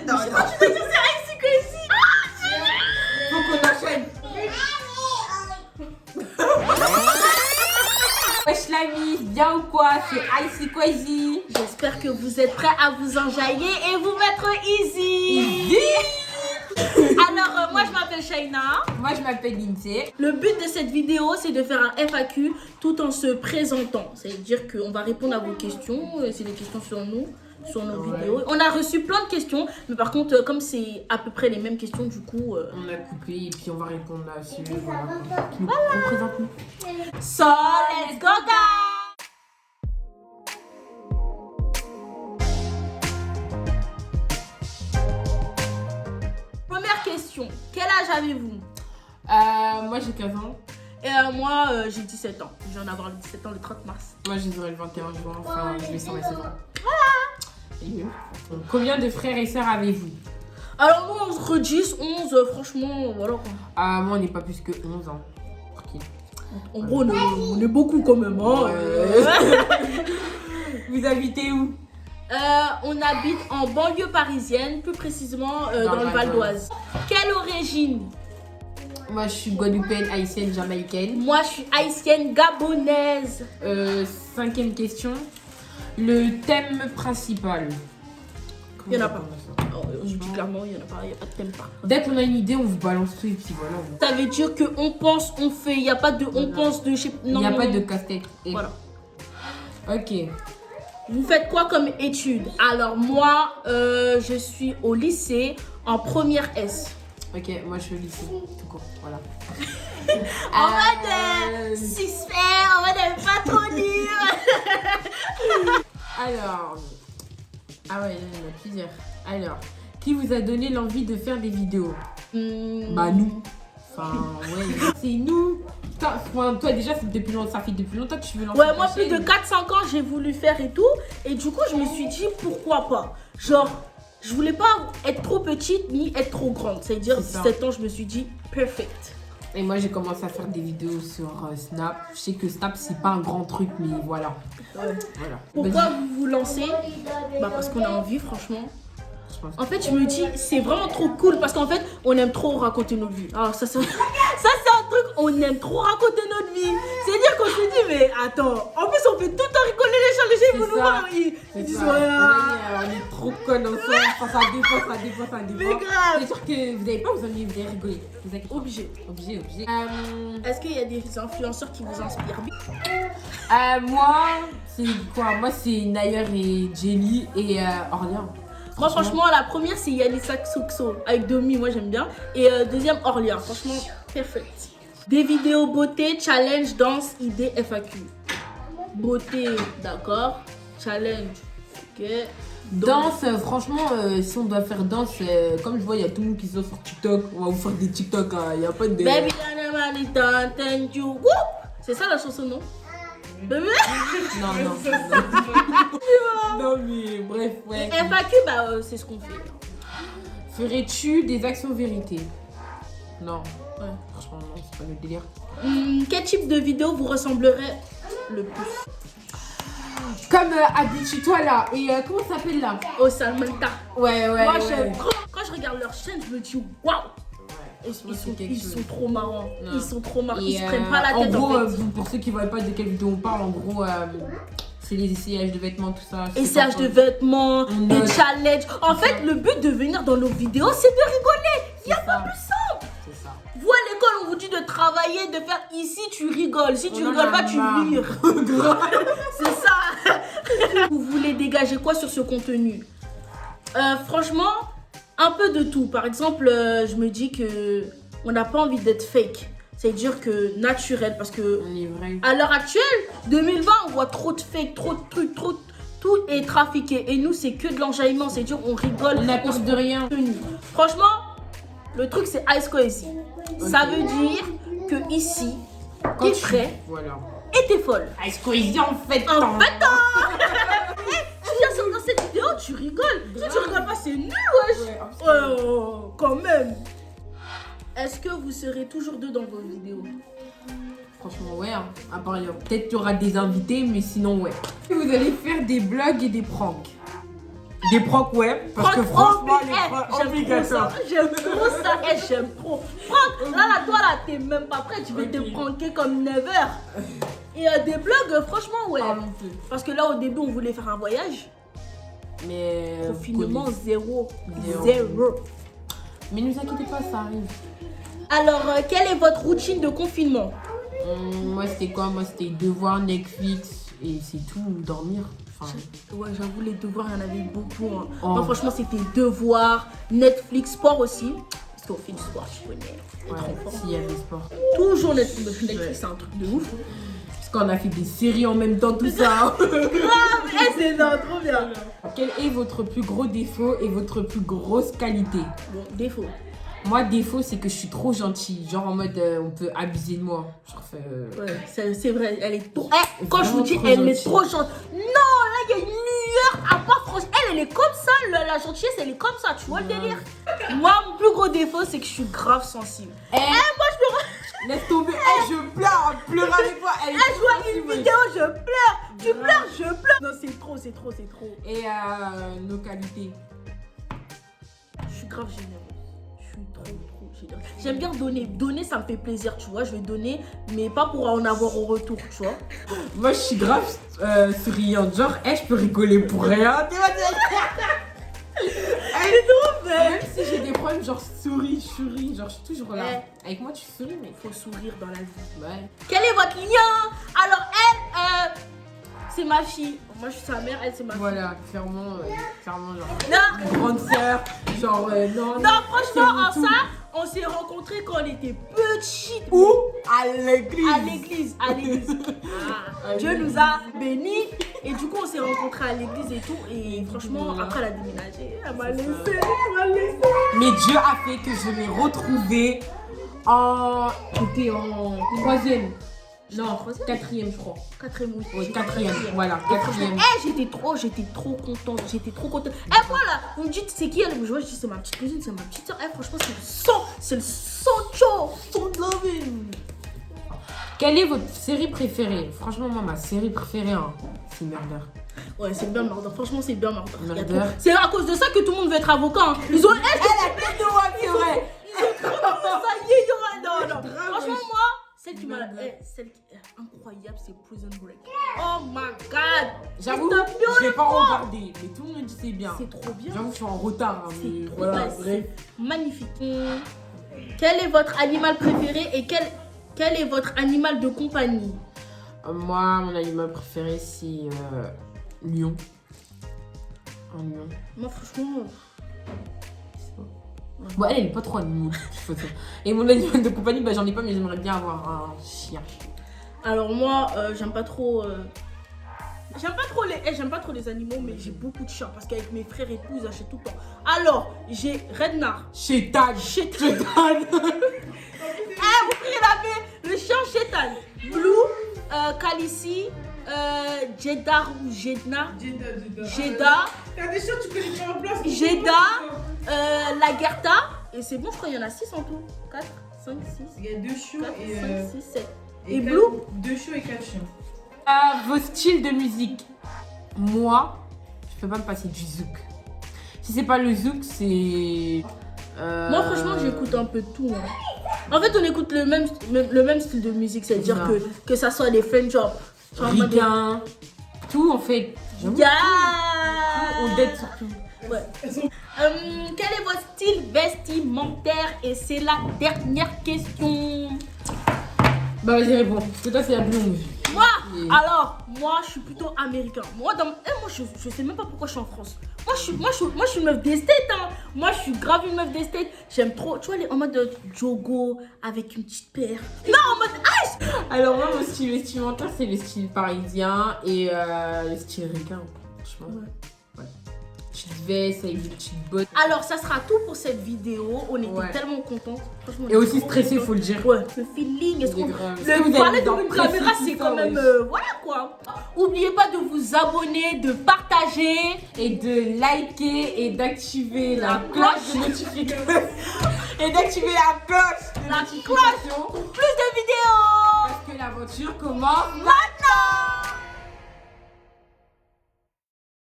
Non, non. Tu veux dire c'est Icy Crazy? Faut qu'on enchaîne. Wesh la mise, bien ou quoi? C'est Icy Crazy. J'espère que vous êtes prêts à vous enjailler et vous mettre easy. Alors, moi je m'appelle Shaina. Moi je m'appelle Lindsay. Le but de cette vidéo, c'est de faire un FAQ tout en se présentant. C'est-à-dire qu'on va répondre à vos questions. C'est des questions sur nous, sur nos vidéos. On a reçu plein de questions, mais par contre, comme c'est à peu près les mêmes questions, du coup... On a coupé et puis on va répondre là-dessus. Voilà. Présente-nous. So, let's go guys! Première question, quel âge avez-vous? Moi j'ai 15 ans. Et moi, j'ai 17 ans. Je viens d'avoir 17 ans le 30 mars. Moi j'aurai le 21 juin. Enfin, je vais sur mes 16 ans. Et donc, combien de frères et sœurs avez-vous? Alors moi, on se redise 11, franchement, voilà quoi. Moi on n'est pas plus que 11 ans. Tranquille. En gros, on est beaucoup quand même. Hein. Vous habitez où? On habite en banlieue parisienne, plus précisément dans le Val d'Oise. Quelle origine? Moi je suis guadeloupéenne, haïtienne, jamaïcaine. Moi je suis haïtienne, gabonaise. 5e question. Le thème principal. Il n'y en a pas. Oh, je dis clairement, il n'y en a pas, il n'y a pas de thème par. Dès qu'on a une idée, on vous balance tout et puis voilà. Ça veut dire qu'on pense, on fait. Il n'y a pas de on pense de... Il n'y a pas de casse-tête. Voilà. Ok. Vous faites quoi comme études? Alors moi, je suis au lycée en première S. Ok, moi je suis au lycée, tout court, voilà. En mode suspect, en mode pas trop dur. Alors, ah ouais, il y en a plusieurs. Alors, qui vous a donné l'envie de faire des vidéos? Bah nous. Enfin, ouais, c'est nous. Toi déjà, ça fait depuis longtemps que tu veux lancer. Ouais, moi ta plus de chaîne. 4-5 ans, j'ai voulu faire et tout. Et du coup, je me suis dit, pourquoi pas? Genre, je voulais pas être trop petite ni être trop grande. C'est-à-dire, C'est ça. 17 ans, je me suis dit, perfect. Et moi, j'ai commencé à faire des vidéos sur Snap. Je sais que Snap, c'est pas un grand truc, mais voilà. Ouais. Voilà. Pourquoi vous vous lancez? Bah parce qu'on a envie, franchement. En fait, je me dis, c'est vraiment trop cool parce qu'en fait, on aime trop raconter notre vie. Alors, ça c'est un truc, on aime trop raconter notre vie. C'est-à-dire qu'on se dit, mais attends, en plus, on fait tout le temps rigoler les gens ils vont nous voir. Ils disent, ouais. On est trop connes ensemble. Enfin, ça dépend. Mais grave. C'est sûr que vous n'avez pas vous ennuyer, vous allez rigoler. Vous êtes Obligé. Obligé. Est-ce qu'il y a des influenceurs qui vous inspirent? Moi, c'est quoi? Moi, c'est Nayer et Jelly et Orléans. Moi, franchement, la première, c'est Yanissa Xuxo avec Domi, moi j'aime bien. Et deuxième, Orléans. Franchement, perfect. Des vidéos beauté, challenge, danse, idée, FAQ. Beauté, d'accord. Challenge, ok. Danse, franchement, si on doit faire danse, comme je vois, il y a tout le monde qui sort sur TikTok. On va vous faire des TikTok, il n'y a pas de. Baby, thank you. Whoop. C'est ça la chanson, non? Baby. Non. Non, mais bref, ouais. FAQ, bah, c'est ce qu'on fait. Ferais-tu des actions vérité? Non. Ouais. Franchement, non, c'est pas le délire. Quel type de vidéo vous ressemblerait le plus? Comme habitue-toi là. Et comment ça s'appelle là? Au Samantha. Ouais. Moi, j'aime trop. Quand je regarde leur chaîne, je me dis waouh! Ils sont trop marrants. Non. Ils sont trop marrants. Et, Ils se prennent pas la en tête gros, en fait. pour ceux qui ne voient pas de quelle vidéo on parle, en gros, c'est les essayages de vêtements, tout ça. Essayage de vêtements, des note. challenges. En fait, le but de venir dans nos vidéos, c'est de rigoler. Il n'y a pas plus simple. C'est ça. Vous à l'école, on vous dit de travailler, de faire ici, tu rigoles. Si tu On en rigoles a pas, tu marre. vires. C'est ça. Vous voulez dégager quoi sur ce contenu? Franchement, un peu de tout. Par exemple, je me dis que on n'a pas envie d'être fake. C'est-à-dire que naturel, parce que On est vrai. à l'heure actuelle, 2020, on voit trop de fake, trop de trucs, tout est trafiqué. Et nous, c'est que de l'enjaillement. C'est-à-dire on rigole. On n'a peur de rien. Franchement, le truc, c'est Ice Crazy. Ça veut dire que ici, t'es prêt Voilà. et t'es folle. Ice Crazy en fait. En fait, tu viens sur cette vidéo, tu rigoles. Si tu rigoles pas, c'est nul, wesh. Ouais, absolument. Oh, quand même. Est-ce que vous serez toujours deux dans vos vidéos? Franchement, ouais. Hein. À part, peut-être qu'il y aura des invités, mais sinon, ouais. Vous allez faire des blogs et des pranks. Des pranks, ouais. Parce que franchement, les pranks obligatoires. J'aime trop ça. J'aime trop. Franck, là, toi, là, t'es même pas prêt. Tu veux te pranker comme never. Et des blogs, franchement, ouais. Parce que là, au début, on voulait faire un voyage. Mais. Confinement, zéro. Mais ne vous inquiétez pas, ça arrive. Alors, quelle est votre routine de confinement? Moi, c'était quoi? Moi, c'était devoir, Netflix et c'est tout, dormir. Enfin... Ouais, j'avoue, les devoirs, il y en avait beaucoup. Hein. Moi, franchement, c'était devoirs, Netflix, sport aussi. Parce qu'on fait du sport, tu connais. Ouais, s'il y avait sport. Toujours Netflix, c'est un truc de ouf. Parce qu'on a fait des séries en même temps, tout ça. Grave, c'est trop bien. Quel est votre plus gros défaut et votre plus grosse qualité? Bon, défaut. Moi, défaut, c'est que je suis trop gentille. Genre en mode, on peut abuser de moi. Ouais, c'est vrai, elle est trop... quand je vous dis, elle est trop gentille. Non, là, il y a une lueur à part franchement. Elle est comme ça, la gentillesse, elle est comme ça, tu vois le délire. Moi, mon plus gros défaut, c'est que je suis grave sensible. Moi, je me... Laisse tomber, je pleure, pleure avec moi. Je vois une vidéo, je pleure. Tu pleures, je pleure. Non, c'est trop. Et nos qualités. Je suis grave généreuse. Trop généreuse. J'aime bien donner. Donner, ça me fait plaisir, tu vois. Je vais donner, mais pas pour en avoir au retour, tu vois. Moi, je suis grave souriante. Genre, je peux rigoler pour rien. Elle est trop belle. Même si j'ai des problèmes, genre souris, je souris. Genre, je suis toujours là. Avec moi, tu souris, mais il faut sourire dans la vie. Ouais. Quel est votre lien? Alors, elle, c'est ma fille. Moi, je suis sa mère, elle, c'est ma fille. Voilà, clairement, genre. Non. Grande sœur, genre, non. Non, franchement, en ça, on s'est rencontrés quand on était petites. Où? À l'église. À l'église. Dieu nous a bénis. Et du coup, on s'est rencontrés à l'église et tout. Et franchement, après, elle a déménagé. Elle m'a laissé. Mais Dieu a fait que je l'ai retrouvée J'étais en 3e. Non, 4e, je crois. 4e, oui. Oui, 4e, voilà, 4e. J'étais trop contente. Eh, voilà, vous me dites, c'est qui elle? Je dis, c'est ma petite cousine, c'est ma petite soeur. Franchement, c'est le son de la vie. Quelle est votre série préférée? Franchement, moi, ma série préférée, c'est Murder. Ouais, c'est bien Murder. Franchement, c'est bien Murder. C'est à cause de ça que tout le monde veut être avocat. Ils ont. Elle a tête de moi, c'est vrai. Ils ont trop ça y est, non. Franchement, moi. Celle qui incroyable, c'est Prison Break. Oh my god! J'avoue, je l'ai pas regardé, mais tout le monde dit c'est bien. C'est trop bien. J'avoue, je suis en retard. C'est trop bien. Magnifique. Quel est votre animal préféré et quel est votre animal de compagnie? Moi, mon animal préféré, c'est lion. Un lion. Moi, franchement... Bon, elle est pas trop animaux. Et mon animal de compagnie, j'en ai pas, mais j'aimerais bien avoir un chien. Alors moi, j'aime pas trop les animaux, mais j'ai beaucoup de chiens parce qu'avec mes frères et tout, ils achètent tout le temps. Alors, j'ai Rednar. Chétan. Vous le chien Chétan. Blue, Khaleesi, Jeddah ou Jeddah. T'as des chiens, tu peux les faire en place. Jeddah, Lagertha. Et c'est bon, je crois qu'il y en a 6 en tout. 4, 5, 6. Il y a 2 chiots 4, et 5, 6, 7. Et Blue? 2 chiots et 4 chiens. Vos styles de musique. Moi, je peux pas me passer du zouk. Si c'est pas le zouk, c'est... Moi, franchement, j'écoute un peu tout. Hein. En fait, on écoute le même style de musique. C'est-à-dire que ça soit des French genre ricain, tout en fait. Yeah. On date surtout. Ouais. Quel est votre style vestimentaire? Et c'est la dernière question. Bah vas-y réponds, parce que toi c'est la plus longue. Moi je suis plutôt américain. Moi je sais même pas pourquoi je suis en France. Moi je suis une meuf des States, hein. Moi je suis grave une meuf des States. J'aime trop, tu vois, en mode jogo avec une petite paire. Non, en mode ice. Alors moi mon style vestimentaire c'est le style parisien et le style ricain. Franchement. Ouais. Petite veste avec des petites bottes. Alors ça sera tout pour cette vidéo. On était tellement contents. Et aussi stressé, faut le dire. Ouais, le feeling. Le parler devant une caméra, c'est quand même. Voilà quoi. N'oubliez pas de vous abonner, de partager et de liker et d'activer la cloche de notification. Et d'activer la cloche de notification pour plus de vidéos. Parce que l'aventure commence maintenant.